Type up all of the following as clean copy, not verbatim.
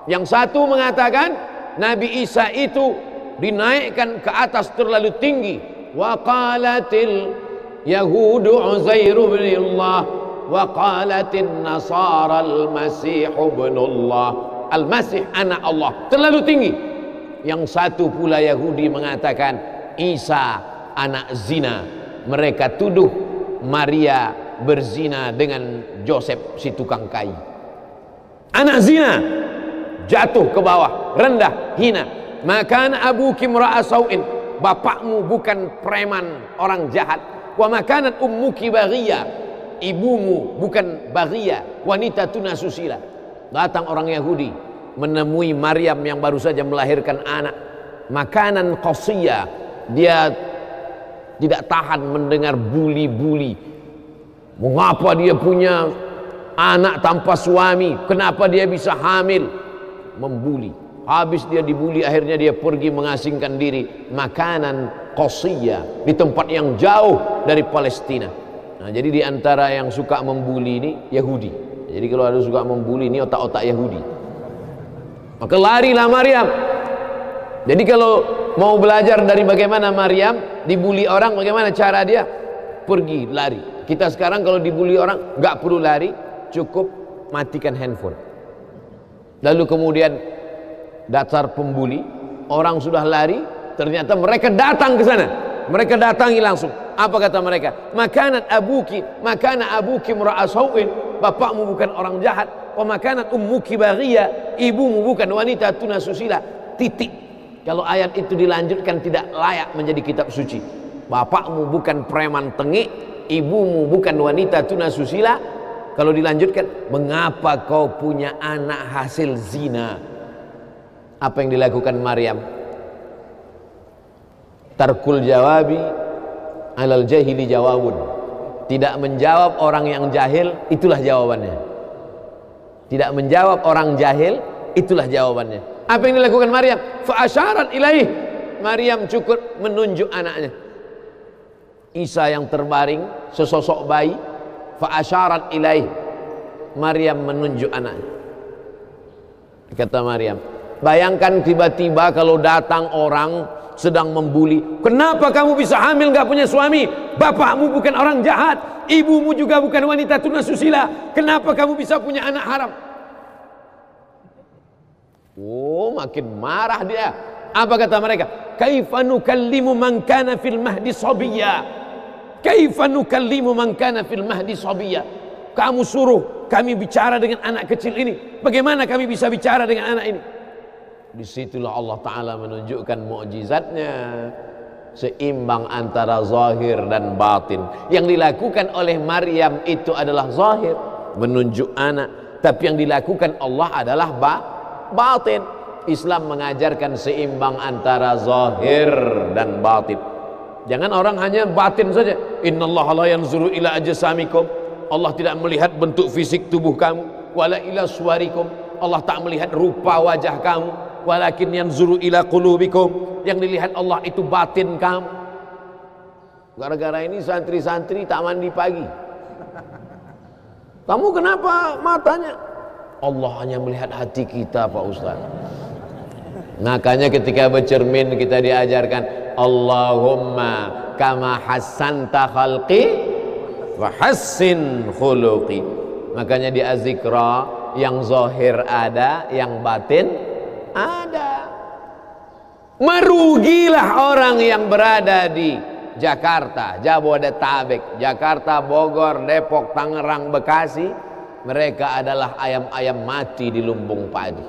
Yang satu mengatakan Nabi Isa itu dinaikkan ke atas terlalu tinggi. Wa qalatil yahudu Uzairu bin Allah wa qalatin nasara al-masih ibnullah. Al-masih anak Allah, terlalu tinggi. Yang satu pula Yahudi mengatakan Isa anak zina. Mereka tuduh Maria berzina dengan Joseph si tukang kayu. Anak zina, jatuh ke bawah, rendah, hina. Makan abuki mra'a sau'in, bapakmu bukan preman, orang jahat. Wa makanat ummuki baghiyah, ibumu bukan baghiyah, wanita tunasusila. Datang orang Yahudi menemui Maryam yang baru saja melahirkan anak. Makanan qasiyah, dia tidak tahan mendengar buli-buli. Mengapa dia punya anak tanpa suami? Kenapa dia bisa hamil? Membuli. Habis dia dibuli, akhirnya dia pergi mengasingkan diri. Makanan qasiyah, di tempat yang jauh dari Palestina. Nah, jadi di antara yang suka membuli ini Yahudi. Jadi kalau ada suka membuli ini otak-otak Yahudi. Maka larilah Maryam. Jadi kalau mau belajar dari bagaimana Maryam dibuli orang, bagaimana cara dia, pergi lari. Kita sekarang kalau dibuli orang nggak perlu lari, cukup matikan handphone. Lalu kemudian dasar pembuli, orang sudah lari, ternyata mereka datang ke sana. Mereka datangi langsung. Apa kata mereka? Makanat abuki mra'a sau'in, bapakmu bukan orang jahat. Wa makanat ummuki baghiyah, ibumu bukan wanita tunasusila. Titik. Kalau ayat itu dilanjutkan tidak layak menjadi kitab suci. Bapakmu bukan preman tengik, ibumu bukan wanita tunasusila. Kalau dilanjutkan, mengapa kau punya anak hasil zina? Apa yang dilakukan Maryam? Tarkul jawabi alal jahili jawabun. Tidak menjawab orang yang jahil, itulah jawabannya. Tidak menjawab orang jahil, itulah jawabannya. Apa yang dilakukan Maryam? Fa asyarat ilaih. Maryam cukup menunjuk anaknya. Isa yang terbaring sesosok bayi. Fa asyarat ilaih. Maryam menunjuk anaknya. Kata Maryam, bayangkan tiba-tiba kalau datang orang sedang membuli. Kenapa kamu bisa hamil gak punya suami? Bapakmu bukan orang jahat, ibumu juga bukan wanita tunasusila. Kenapa kamu bisa punya anak haram? Oh, makin marah dia. Apa kata mereka? Kaifa nukallimu man kana fil mahdi sabiyya? Kaifa nukallimu man kana fil mahdi sabiyya? Kamu suruh kami bicara dengan anak kecil ini. Bagaimana kami bisa bicara dengan anak ini? Disitulah Allah Ta'ala menunjukkan mukjizatnya, seimbang antara zahir dan batin. Yang dilakukan oleh Maryam itu adalah zahir, menunjuk anak. Tapi yang dilakukan Allah adalah batin. Islam mengajarkan seimbang antara zahir dan batin. Jangan orang hanya batin saja. Innallaha la yanzuru ila ajsamikum. Allah tidak melihat bentuk fisik tubuh kamu. Wala ila suwarikum. Allah tak melihat rupa wajah kamu. Walakin yanzuru ila qulubikum. Yang dilihat Allah itu batin kamu. Gara-gara ini santri-santri tak mandi pagi. Kamu kenapa matanya? Allah hanya melihat hati kita, Pak Ustaz. Makanya ketika bercermin kita diajarkan Allahumma kama hassanta khalqi wa hassin khuluqi. Makanya di Az-Zikra yang zahir ada, yang batin ada. Merugilah orang yang berada di Jakarta, Jabodetabek, Jakarta, Bogor, Depok, Tangerang, Bekasi. Mereka adalah ayam-ayam mati di lumbung padi.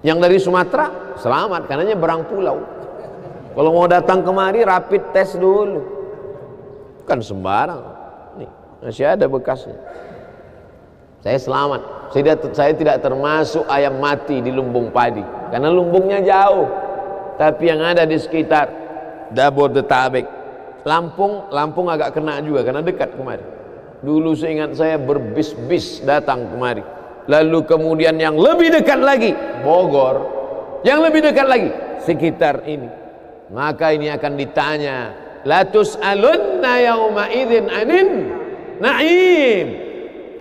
Yang dari Sumatera selamat, karena berang pulau. Kalau mau datang kemari rapid test dulu. Bukan sembarang. Nih, masih ada bekasnya. Saya selamat. Saya tidak termasuk ayam mati di lumbung padi, karena lumbungnya jauh. Tapi yang ada di sekitar Jabodetabek, Lampung agak kena juga karena dekat kemari. Dulu seingat saya berbis-bis datang kemari. Lalu kemudian yang lebih dekat lagi Bogor, yang lebih dekat lagi sekitar ini. Maka ini akan ditanya, la tus'alunna yauma idzin anin na'im.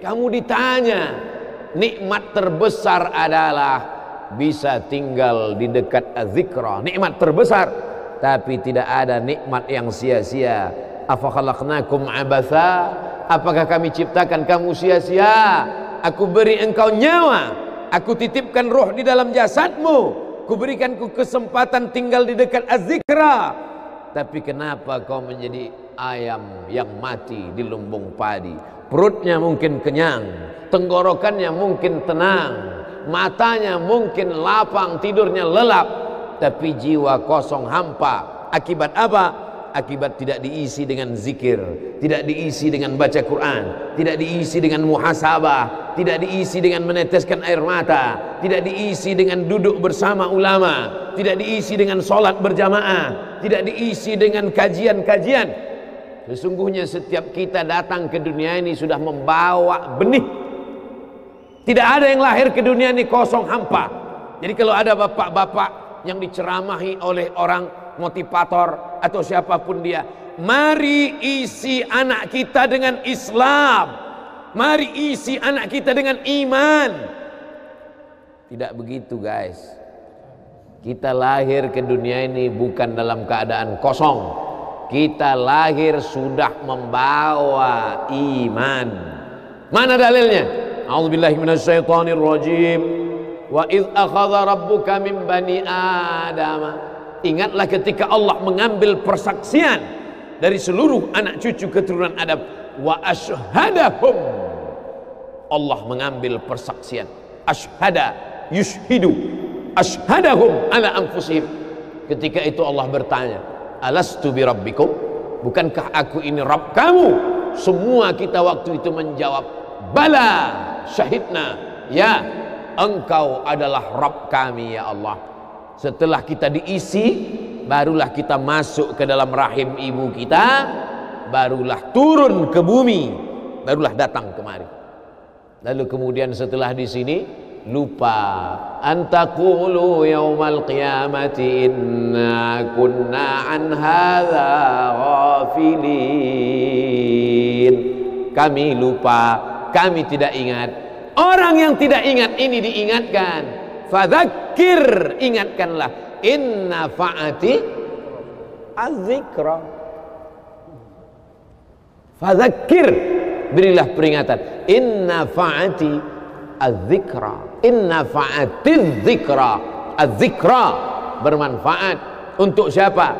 Kamu ditanya, nikmat terbesar adalah bisa tinggal di dekat az-zikra, nikmat terbesar. Tapi tidak ada nikmat yang sia-sia. Afa khalaqnakum abatha, apakah kami ciptakan kamu sia-sia? Aku beri engkau nyawa, aku titipkan roh di dalam jasadmu, kuberikan kesempatan tinggal di dekat az-zikra. Tapi kenapa kau menjadi ayam yang mati di lumbung padi? Perutnya mungkin kenyang, tenggorokannya mungkin tenang, matanya mungkin lapang, tidurnya lelap, tapi jiwa kosong hampa. Akibat apa? Akibat tidak diisi dengan zikir, tidak diisi dengan baca Quran, tidak diisi dengan muhasabah, tidak diisi dengan meneteskan air mata, tidak diisi dengan duduk bersama ulama, tidak diisi dengan sholat berjamaah, tidak diisi dengan kajian-kajian. Sesungguhnya setiap kita datang ke dunia ini sudah membawa benih. Tidak ada yang lahir ke dunia ini kosong hampa. Jadi kalau ada bapak-bapak yang diceramahi oleh orang motivator atau siapapun dia, mari isi anak kita dengan Islam, mari isi anak kita dengan iman. Tidak begitu guys. Kita lahir ke dunia ini bukan dalam keadaan kosong. Kita lahir sudah membawa iman. Mana dalilnya? A'udzubillahi minasyaitonir rajim. Wa idz akhadha rabbuka min bani Adam. Ingatlah ketika Allah mengambil persaksian dari seluruh anak cucu keturunan Adam. Wa ashhadahum. Allah mengambil persaksian. Ashhada yushhidu. Ashhadahum ala anfusihim. Ketika itu Allah bertanya, alastu bi rabbikum, bukankah aku ini Rabb kamu? Semua kita waktu itu menjawab, bala syahidna, ya engkau adalah Rabb kami ya Allah. Setelah kita diisi, barulah kita masuk ke dalam rahim ibu kita, barulah turun ke bumi, barulah datang kemari. Lalu kemudian setelah di sini lupa, antaqulu yaumal qiyamati inna kunna an hadza ghafilin. Kami lupa, kami tidak ingat. Orang yang tidak ingat ini diingatkan. Fadzakir, ingatkanlah. Inna fa'ati az-zikra. Fadzakir, berilah peringatan. Inna fa'ati az-zikra. Inna fa'atiz zikra. Az-zikra bermanfaat untuk siapa?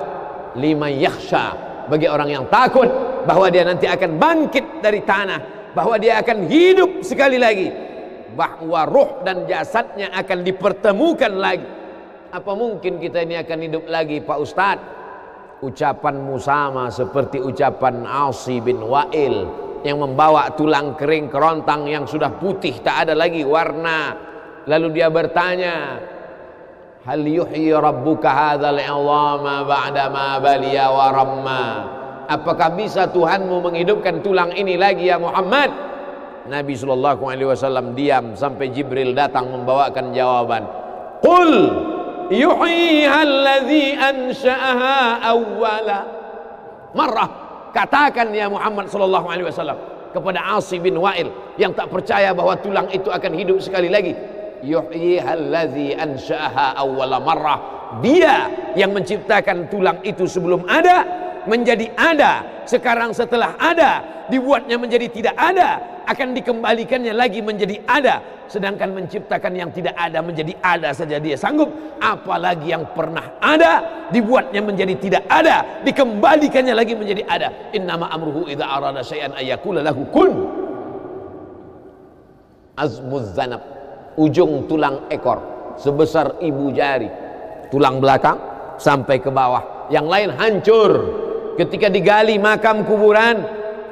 Liman yakhsha, bagi orang yang takut bahwa dia nanti akan bangkit dari tanah, bahwa dia akan hidup sekali lagi, bahwa ruh dan jasadnya akan dipertemukan lagi. Apa mungkin kita ini akan hidup lagi Pak Ustadz? Ucapanmu sama seperti ucapan Asi bin Wa'il yang membawa tulang kering kerontang yang sudah putih, tak ada lagi warna. Lalu dia bertanya, hal yuhyi rabbuka hadzal 'idhama ba'da ma baliya wa ramma. Apakah bisa Tuhanmu menghidupkan tulang ini lagi ya Muhammad? Nabi SAW diam sampai Jibril datang membawakan jawaban. Qul yuhyiha alladhi ansha'aha awwala marrah. Katakan ya Muhammad SAW kepada Asi bin Wa'il yang tak percaya bahwa tulang itu akan hidup sekali lagi. Yuhyiha alladhi ansha'aha awwala marrah. Dia yang menciptakan tulang itu sebelum ada menjadi ada, sekarang setelah ada dibuatnya menjadi tidak ada, akan dikembalikannya lagi menjadi ada. Sedangkan menciptakan yang tidak ada menjadi ada saja dia sanggup, apalagi yang pernah ada dibuatnya menjadi tidak ada, dikembalikannya lagi menjadi ada. Innama amruhu idza arada syai'an ayyakula lahu kun. Azmuz zanab, ujung tulang ekor sebesar ibu jari, tulang belakang sampai ke bawah, yang lain hancur. Ketika digali makam kuburan,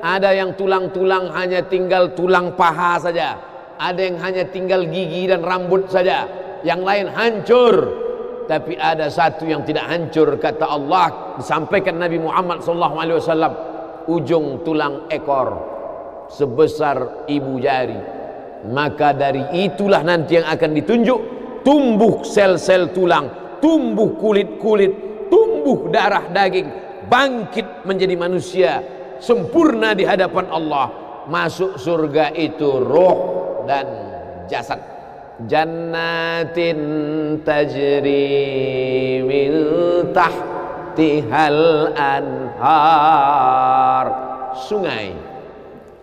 ada yang tulang-tulang hanya tinggal tulang paha saja, ada yang hanya tinggal gigi dan rambut saja, yang lain hancur. Tapi ada satu yang tidak hancur, kata Allah, disampaikan Nabi Muhammad SAW, ujung tulang ekor sebesar ibu jari. Maka dari itulah nanti yang akan ditunjuk, tumbuh sel-sel tulang, tumbuh kulit-kulit, tumbuh darah daging, bangkit menjadi manusia sempurna di hadapan Allah. Masuk surga itu roh dan jasad. jannatin tajri min tahtihal anhar. Sungai,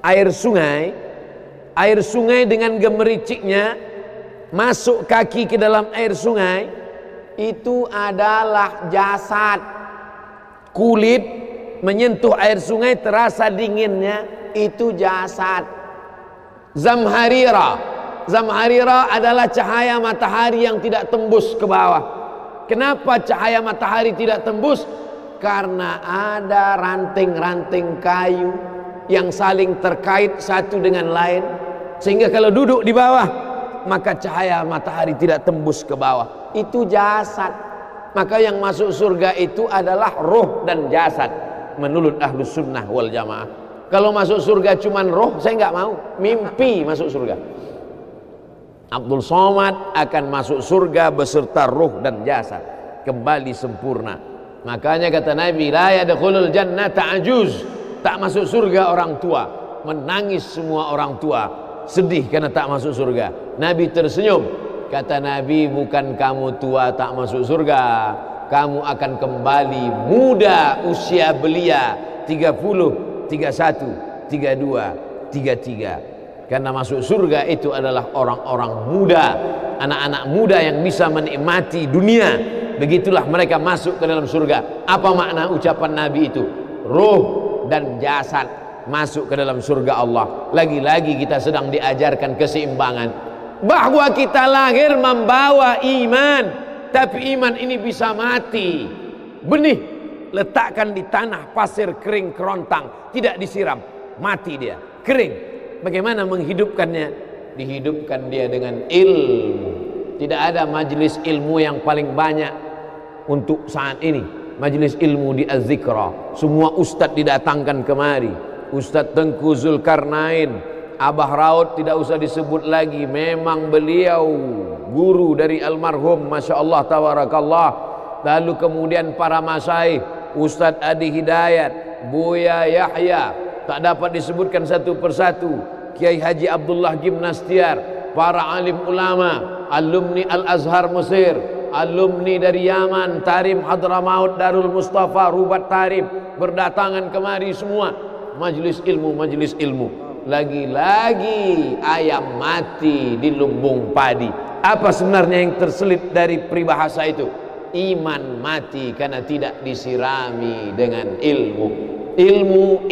air sungai dengan gemericiknya masuk kaki ke dalam air sungai, itu adalah jasad. Kulit menyentuh air sungai terasa dinginnya, itu jasad. Zamharira adalah cahaya matahari yang tidak tembus ke bawah. Kenapa cahaya matahari tidak tembus? Karena ada ranting-ranting kayu yang saling terkait satu dengan lain, sehingga kalau duduk di bawah maka cahaya matahari tidak tembus ke bawah. Itu jasad. Maka yang masuk surga itu adalah roh dan jasad menurut Ahlus Sunnah wal Jamaah. Kalau masuk surga cuman roh, saya nggak mau. Mimpi masuk surga. Abdul Somad akan masuk surga beserta roh dan jasad, kembali sempurna. Makanya kata Nabi, la yadkhulul jannata ajuz, tak masuk surga orang tua. Menangis semua orang tua, sedih karena tak masuk surga. Nabi tersenyum, kata Nabi, bukan kamu tua tak masuk surga, kamu akan kembali muda usia belia, 30, 31, 32, 33. Karena masuk surga itu adalah orang-orang muda, anak-anak muda yang bisa menikmati dunia. Begitulah mereka masuk ke dalam surga. Apa makna ucapan Nabi itu? Ruh dan jasad masuk ke dalam surga Allah. Lagi-lagi kita sedang diajarkan keseimbangan, bahwa kita lahir membawa iman, tapi iman ini bisa mati. Benih letakkan di tanah pasir kering kerontang, tidak disiram, mati dia, kering. Bagaimana menghidupkannya? Dihidupkan dia dengan ilmu. Tidak ada majelis ilmu yang paling banyak untuk saat ini. Majelis ilmu di Az-Zikra, semua ustadz didatangkan kemari. Ustadz Tengku Zulkarnain, Abah Raud tidak usah disebut lagi, memang beliau guru dari almarhum, Masya Allah tabarakallah. Lalu kemudian para masyaikh, Ustadz Adi Hidayat, Buya Yahya, tak dapat disebutkan satu persatu, Kiai Haji Abdullah Gimnastiar, para alim ulama, alumni Al-Azhar Mesir, alumni dari Yaman, Tarim Hadramaut, Darul Mustafa, Rubat Tarim, berdatangan kemari semua. Majelis ilmu. Lagi-lagi ayam mati di lumbung padi. Apa sebenarnya yang terselip dari peribahasa itu? Iman mati karena tidak disirami dengan ilmu. Ilmu